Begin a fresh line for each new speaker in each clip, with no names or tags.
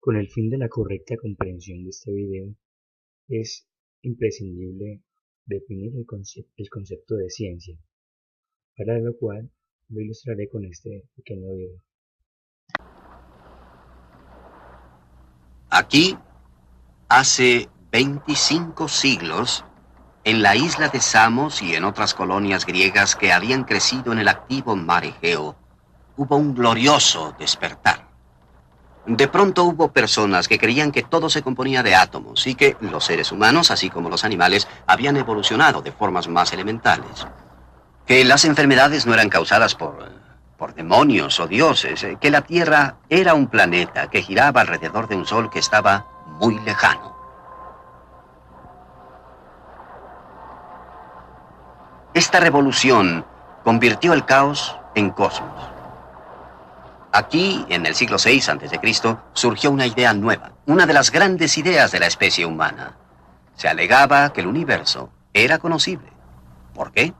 Con el fin de la correcta comprensión de este video, es imprescindible definir el concepto de ciencia, para lo cual lo ilustraré con este pequeño video.
Aquí, hace 25 siglos, en la isla de Samos y en otras colonias griegas que habían crecido en el activo mar Egeo, hubo un glorioso despertar. De pronto hubo personas que creían que todo se componía de átomos y que los seres humanos, así como los animales, habían evolucionado de formas más elementales. Que las enfermedades no eran causadas por demonios o dioses, que la Tierra era un planeta que giraba alrededor de un sol que estaba muy lejano. Esta revolución convirtió el caos en cosmos. Aquí, en el siglo VI a.C., surgió una idea nueva, una de las grandes ideas de la especie humana. Se alegaba que el universo era conocible. ¿Por qué?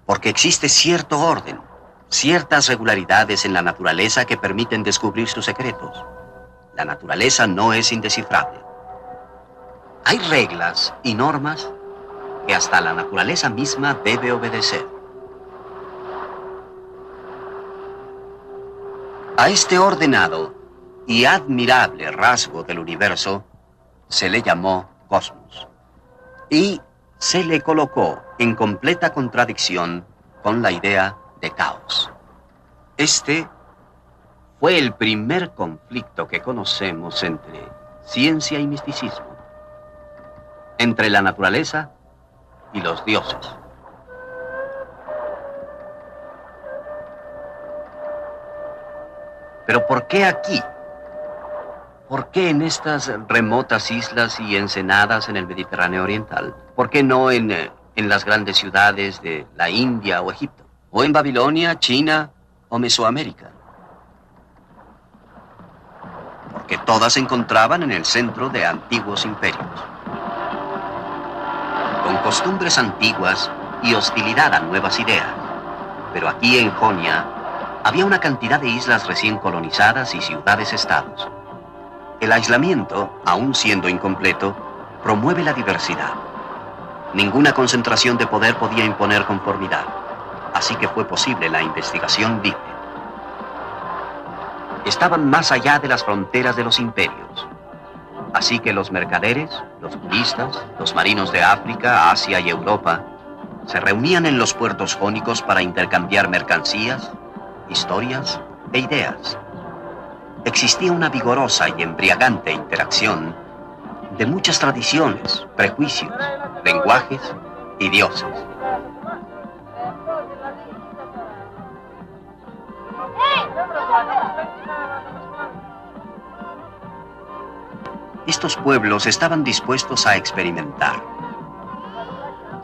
Porque existe cierto orden, ciertas regularidades en la naturaleza que permiten descubrir sus secretos. La naturaleza no es indescifrable. Hay reglas y normas que hasta la naturaleza misma debe obedecer. A este ordenado y admirable rasgo del universo se le llamó cosmos y se le colocó en completa contradicción con la idea de caos. Este fue el primer conflicto que conocemos entre ciencia y misticismo, entre la naturaleza y los dioses. Pero ¿por qué aquí? ¿Por qué en estas remotas islas y ensenadas en el Mediterráneo oriental? ¿Por qué no en las grandes ciudades de la India o Egipto? ¿O en Babilonia, China o Mesoamérica? Porque todas se encontraban en el centro de antiguos imperios, con costumbres antiguas y hostilidad a nuevas ideas. Pero aquí en Jonia había una cantidad de islas recién colonizadas y ciudades-estados. El aislamiento, aún siendo incompleto, promueve la diversidad. Ninguna concentración de poder podía imponer conformidad, así que fue posible la investigación libre. Estaban más allá de las fronteras de los imperios, así que los mercaderes, los turistas, los marinos de África, Asia y Europa se reunían en los puertos jónicos para intercambiar mercancías, historias e ideas. Existía una vigorosa y embriagante interacción de muchas tradiciones, prejuicios, lenguajes y dioses. Estos pueblos estaban dispuestos a experimentar.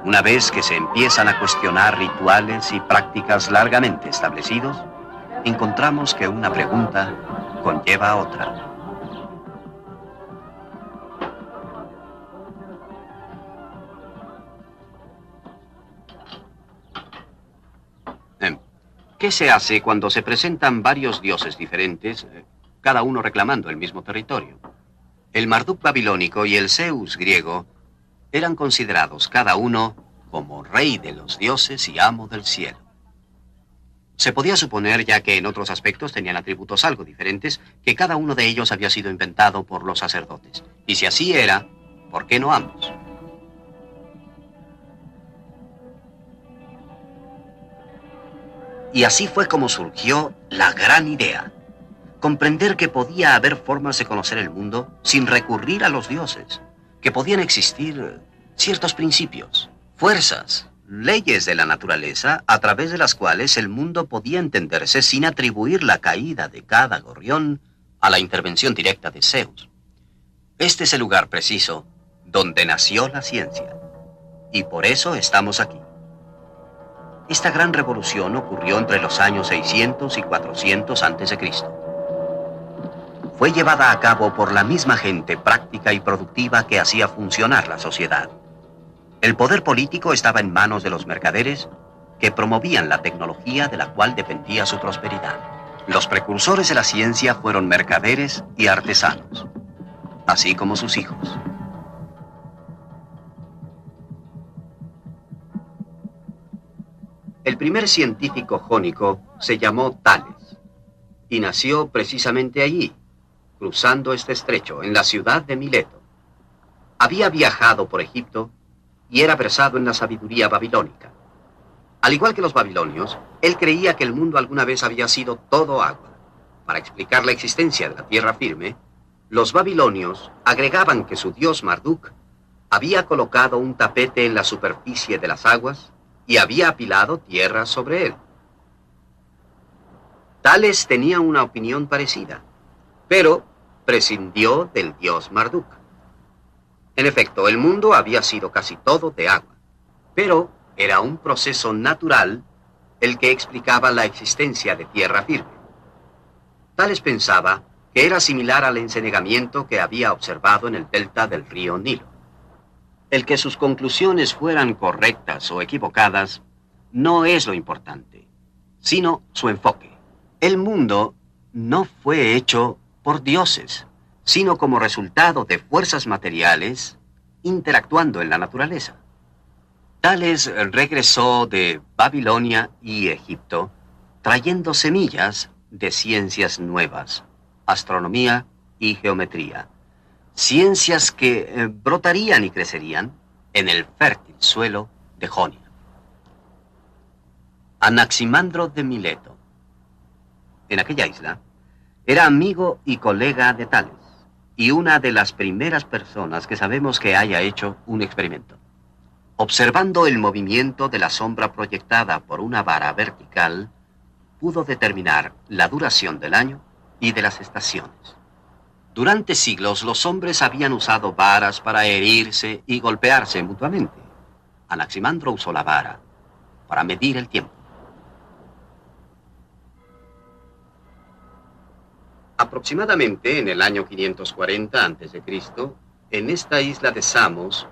Una vez que se empiezan a cuestionar rituales y prácticas largamente establecidos, encontramos que una pregunta conlleva a otra. ¿Qué se hace cuando se presentan varios dioses diferentes, cada uno reclamando el mismo territorio? El Marduk babilónico y el Zeus griego eran considerados cada uno como rey de los dioses y amo del cielo. Se podía suponer, ya que en otros aspectos tenían atributos algo diferentes, que cada uno de ellos había sido inventado por los sacerdotes. Y si así era, ¿por qué no ambos? Y así fue como surgió la gran idea. Comprender que podía haber formas de conocer el mundo sin recurrir a los dioses. Que podían existir ciertos principios, fuerzas, leyes de la naturaleza a través de las cuales el mundo podía entenderse sin atribuir la caída de cada gorrión a la intervención directa de Zeus. Este es el lugar preciso donde nació la ciencia. Y por eso estamos aquí. Esta gran revolución ocurrió entre los años 600 y 400 a.C. Fue llevada a cabo por la misma gente práctica y productiva que hacía funcionar la sociedad. El poder político estaba en manos de los mercaderes que promovían la tecnología de la cual dependía su prosperidad. Los precursores de la ciencia fueron mercaderes y artesanos, así como sus hijos. El primer científico jónico se llamó Tales y nació precisamente allí, cruzando este estrecho, en la ciudad de Mileto. Había viajado por Egipto y era versado en la sabiduría babilónica. Al igual que los babilonios, él creía que el mundo alguna vez había sido todo agua. Para explicar la existencia de la tierra firme, los babilonios agregaban que su dios Marduk había colocado un tapete en la superficie de las aguas y había apilado tierra sobre él. Tales tenía una opinión parecida, pero prescindió del dios Marduk. En efecto, el mundo había sido casi todo de agua, pero era un proceso natural el que explicaba la existencia de tierra firme. Tales pensaba que era similar al encenegamiento que había observado en el delta del río Nilo. El que sus conclusiones fueran correctas o equivocadas no es lo importante, sino su enfoque. El mundo no fue hecho por dioses, sino como resultado de fuerzas materiales interactuando en la naturaleza. Tales regresó de Babilonia y Egipto trayendo semillas de ciencias nuevas, astronomía y geometría. Ciencias que brotarían y crecerían en el fértil suelo de Jonia. Anaximandro de Mileto. En aquella isla, era amigo y colega de Tales, y una de las primeras personas que sabemos que haya hecho un experimento. Observando el movimiento de la sombra proyectada por una vara vertical, pudo determinar la duración del año y de las estaciones. Durante siglos, los hombres habían usado varas para herirse y golpearse mutuamente. Anaximandro usó la vara para medir el tiempo. Aproximadamente en el año 540 a.C., en esta isla de Samos,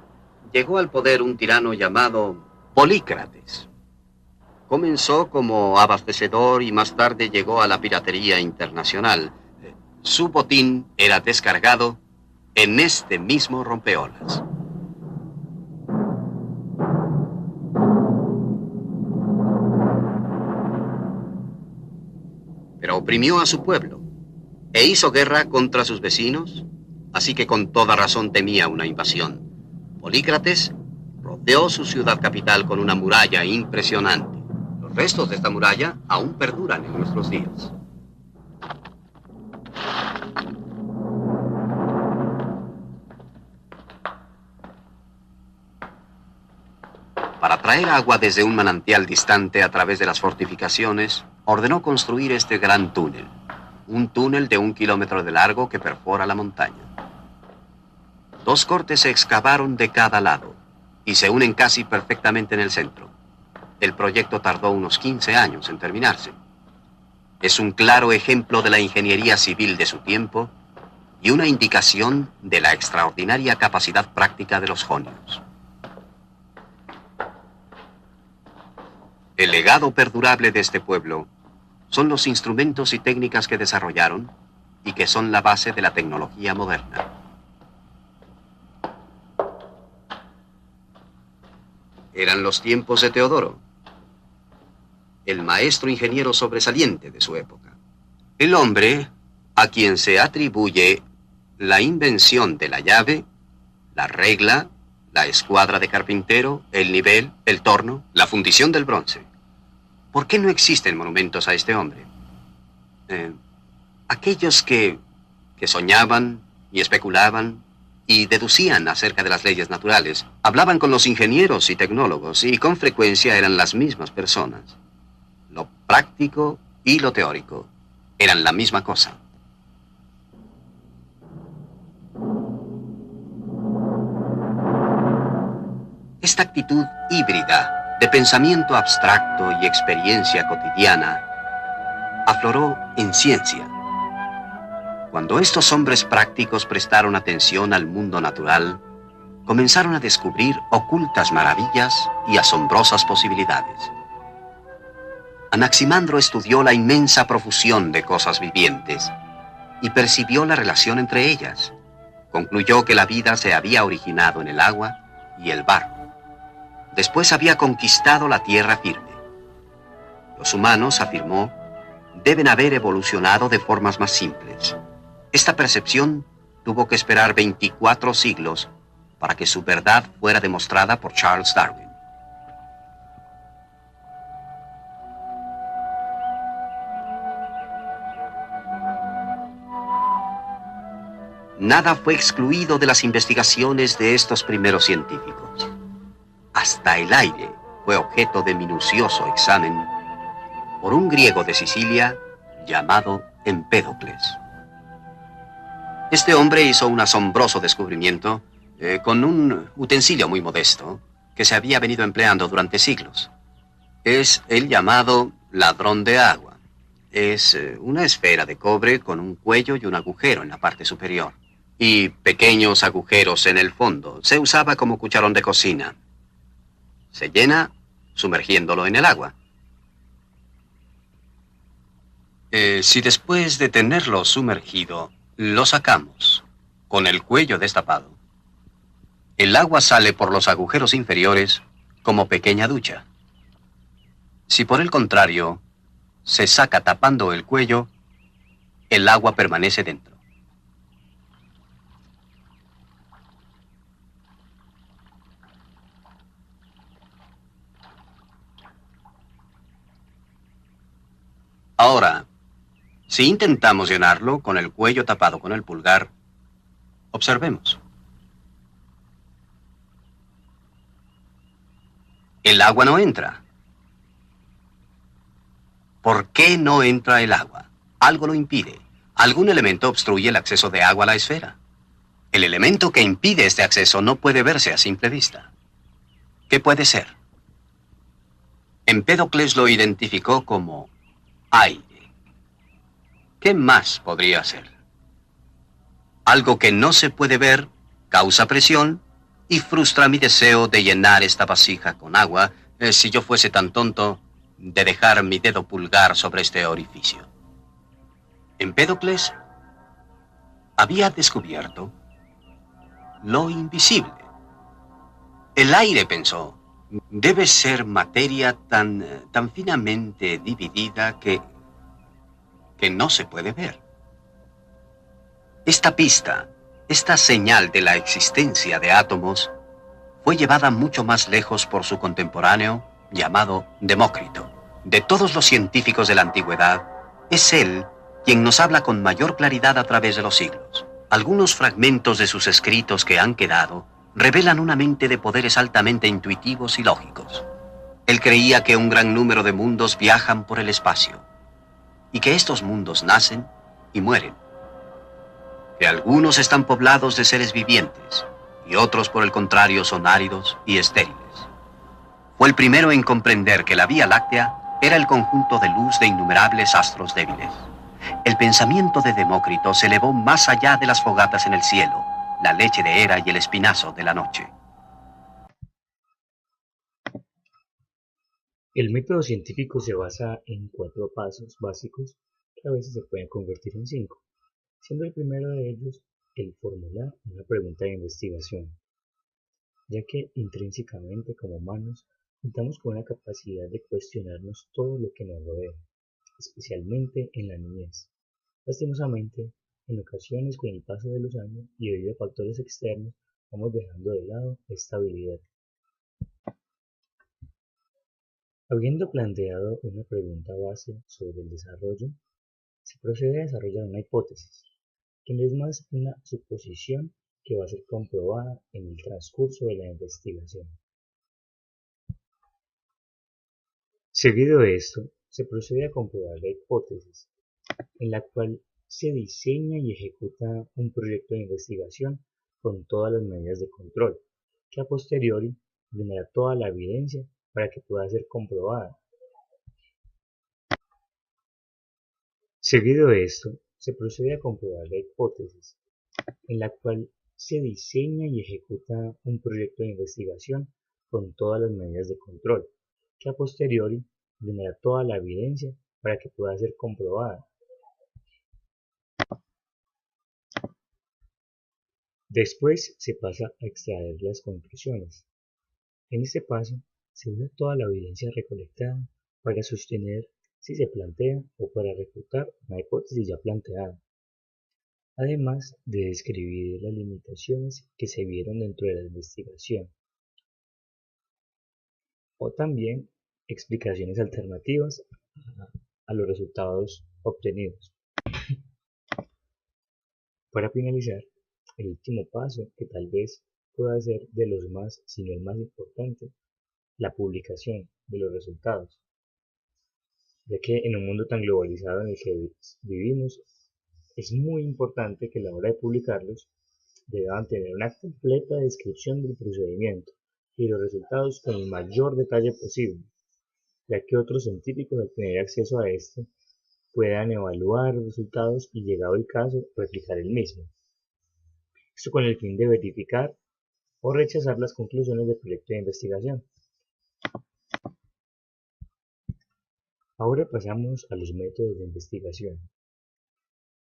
llegó al poder un tirano llamado Polícrates. Comenzó como abastecedor y más tarde llegó a la piratería internacional. Su botín era descargado en este mismo rompeolas. Pero oprimió a su pueblo e hizo guerra contra sus vecinos, así que con toda razón temía una invasión. Polícrates rodeó su ciudad capital con una muralla impresionante. Los restos de esta muralla aún perduran en nuestros días. Para traer agua desde un manantial distante a través de las fortificaciones, ordenó construir este gran túnel. Un túnel de 1 kilómetro de largo que perfora la montaña. 2 cortes se excavaron de cada lado y se unen casi perfectamente en el centro. El proyecto tardó unos 15 años en terminarse. Es un claro ejemplo de la ingeniería civil de su tiempo y una indicación de la extraordinaria capacidad práctica de los jonios. El legado perdurable de este pueblo son los instrumentos y técnicas que desarrollaron y que son la base de la tecnología moderna. Eran los tiempos de Teodoro, el maestro ingeniero sobresaliente de su época. El hombre a quien se atribuye la invención de la llave, la regla, la escuadra de carpintero, el nivel, el torno, la fundición del bronce. ¿Por qué no existen monumentos a este hombre? Aquellos que soñaban y especulaban y deducían acerca de las leyes naturales, hablaban con los ingenieros y tecnólogos y con frecuencia eran las mismas personas. Lo práctico y lo teórico eran la misma cosa. Esta actitud híbrida de pensamiento abstracto y experiencia cotidiana afloró en ciencia. Cuando estos hombres prácticos prestaron atención al mundo natural, comenzaron a descubrir ocultas maravillas y asombrosas posibilidades. Anaximandro estudió la inmensa profusión de cosas vivientes y percibió la relación entre ellas. Concluyó que la vida se había originado en el agua y el barro. Después había conquistado la tierra firme. Los humanos, afirmó, deben haber evolucionado de formas más simples. Esta percepción tuvo que esperar 24 siglos para que su verdad fuera demostrada por Charles Darwin. Nada fue excluido de las investigaciones de estos primeros científicos. Hasta el aire fue objeto de minucioso examen por un griego de Sicilia llamado Empédocles. Este hombre hizo un asombroso descubrimiento con un utensilio muy modesto que se había venido empleando durante siglos. Es el llamado ladrón de agua. Es una esfera de cobre con un cuello y un agujero en la parte superior y pequeños agujeros en el fondo. Se usaba como cucharón de cocina. Se llena sumergiéndolo en el agua. Si después de tenerlo sumergido, lo sacamos con el cuello destapado, el agua sale por los agujeros inferiores como pequeña ducha. Si por el contrario se saca tapando el cuello, el agua permanece dentro. Ahora, si intentamos llenarlo con el cuello tapado con el pulgar, observemos. El agua no entra. ¿Por qué no entra el agua? Algo lo impide. Algún elemento obstruye el acceso de agua a la esfera. El elemento que impide este acceso no puede verse a simple vista. ¿Qué puede ser? Empédocles lo identificó como aire. ¿Qué más podría ser? Algo que no se puede ver causa presión y frustra mi deseo de llenar esta vasija con agua si yo fuese tan tonto de dejar mi dedo pulgar sobre este orificio. Empédocles había descubierto lo invisible. El aire, pensó, debe ser materia tan finamente dividida que no se puede ver. Esta pista, esta señal de la existencia de átomos, fue llevada mucho más lejos por su contemporáneo llamado Demócrito. De todos los científicos de la antigüedad, es él quien nos habla con mayor claridad a través de los siglos. Algunos fragmentos de sus escritos que han quedado revelan una mente de poderes altamente intuitivos y lógicos. Él creía que un gran número de mundos viajan por el espacio y que estos mundos nacen y mueren. Que algunos están poblados de seres vivientes y otros, por el contrario, son áridos y estériles. Fue el primero en comprender que la Vía Láctea era el conjunto de luz de innumerables astros débiles. El pensamiento de Demócrito se elevó más allá de las fogatas en el cielo, la leche de Hera y el espinazo de la noche.
El método científico se basa en 4 pasos básicos que a veces se pueden convertir en 5, siendo el primero de ellos el formular una pregunta de investigación, ya que intrínsecamente como humanos contamos con una capacidad de cuestionarnos todo lo que nos rodea, especialmente en la niñez. Lastimosamente, en ocasiones con el paso de los años y debido a factores externos, vamos dejando de lado esta habilidad. Habiendo planteado una pregunta base sobre el desarrollo, se procede a desarrollar una hipótesis, que no es más una suposición que va a ser comprobada en el transcurso de la investigación. Seguido de esto, se procede a comprobar la hipótesis, en la cual se diseña y ejecuta un proyecto de investigación con todas las medidas de control, que a posteriori brindará toda la evidencia para que pueda ser comprobada. Seguido de esto, se procede a comprobar la hipótesis, en la cual se diseña y ejecuta un proyecto de investigación con todas las medidas de control, que a posteriori brindará toda la evidencia para que pueda ser comprobada. Después se pasa a extraer las conclusiones. En este paso se usa toda la evidencia recolectada para sostener si se plantea o para refutar una hipótesis ya planteada, además de describir las limitaciones que se vieron dentro de la investigación, o también explicaciones alternativas a los resultados obtenidos. Para finalizar, el último paso, que tal vez pueda ser de los más, si no el más importante, la publicación de los resultados, ya que en un mundo tan globalizado en el que vivimos, es muy importante que a la hora de publicarlos deban tener una completa descripción del procedimiento y los resultados con el mayor detalle posible, ya que otros científicos al tener acceso a esto puedan evaluar los resultados y, llegado el caso, replicar el mismo. Esto con el fin de verificar o rechazar las conclusiones del proyecto de investigación. Ahora pasamos a los métodos de investigación.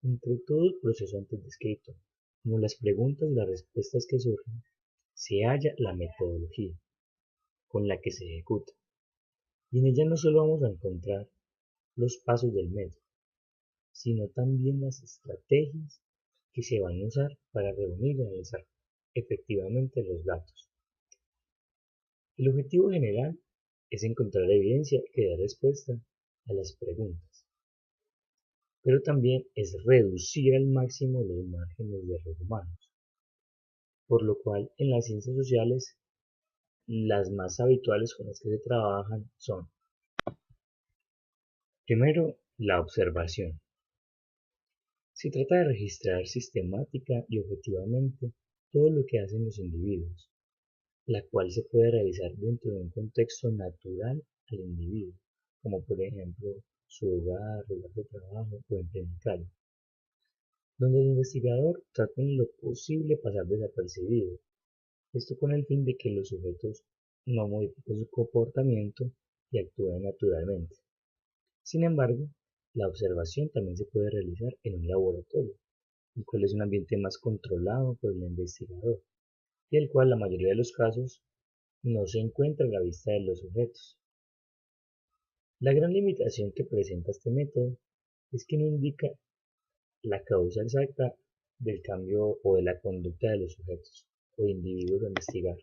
Entre todo el proceso antes descrito, como las preguntas y las respuestas que surgen, se halla la metodología con la que se ejecuta. Y en ella no solo vamos a encontrar los pasos del método, sino también las estrategias que se van a usar para reunir y analizar efectivamente los datos. El objetivo general es encontrar evidencia que dé respuesta a las preguntas, pero también es reducir al máximo los márgenes de error humanos, por lo cual en las ciencias sociales las más habituales con las que se trabajan son: primero, la observación. Se trata de registrar sistemática y objetivamente todo lo que hacen los individuos, la cual se puede realizar dentro de un contexto natural al individuo, como por ejemplo su hogar, lugar de trabajo o empleo, donde el investigador trata en lo posible pasar desapercibido, esto con el fin de que los sujetos no modifiquen su comportamiento y actúen naturalmente. Sin embargo, la observación también se puede realizar en un laboratorio, el cual es un ambiente más controlado por el investigador, y el cual en la mayoría de los casos no se encuentra a la vista de los sujetos. La gran limitación que presenta este método es que no indica la causa exacta del cambio o de la conducta de los sujetos o individuos a investigar.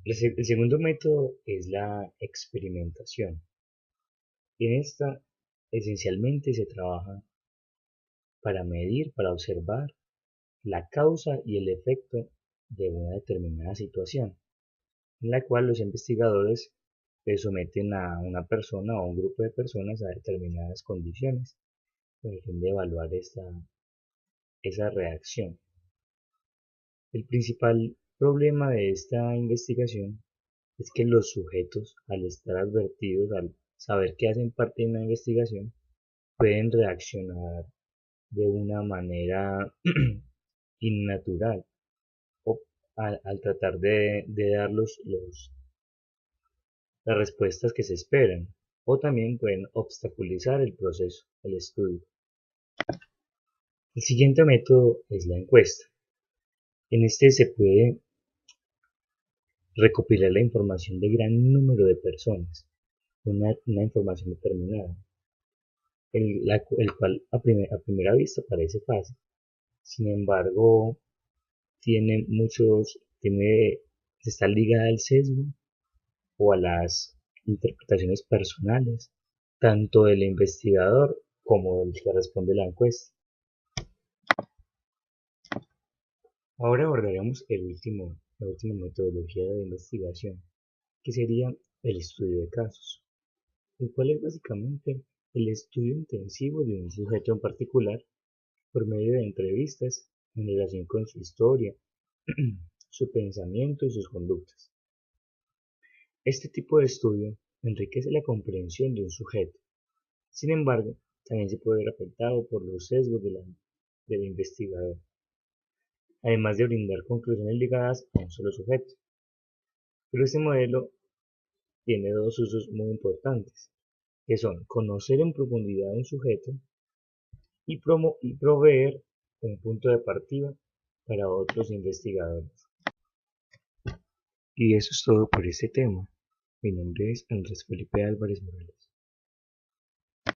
El segundo método es la experimentación. En esta, esencialmente se trabaja para medir, para observar la causa y el efecto de una determinada situación, en la cual los investigadores someten a una persona o a un grupo de personas a determinadas condiciones con el fin de evaluar esa reacción. El principal problema de esta investigación es que los sujetos, al estar advertidos, al saber que hacen parte de una investigación, pueden reaccionar de una manera innatural o al tratar de dar las respuestas que se esperan, o también pueden obstaculizar el proceso, el estudio. El siguiente método es la encuesta. En este se puede recopilar la información de gran número de personas, una información determinada, el cual a primera vista parece fácil. Sin embargo, está ligada al sesgo o a las interpretaciones personales, tanto del investigador como del que responde la encuesta. Ahora abordaremos la última metodología de investigación, que sería el estudio de casos, el cual es básicamente el estudio intensivo de un sujeto en particular por medio de entrevistas en relación con su historia, su pensamiento y sus conductas. Este tipo de estudio enriquece la comprensión de un sujeto. Sin embargo, también se puede ver afectado por los sesgos del investigador, además de brindar conclusiones ligadas a un solo sujeto. Pero este modelo tiene dos usos muy importantes, que son conocer en profundidad a un sujeto y proveer un punto de partida para otros investigadores. Y eso es todo por este tema. Mi nombre es Andrés Felipe Álvarez Morales.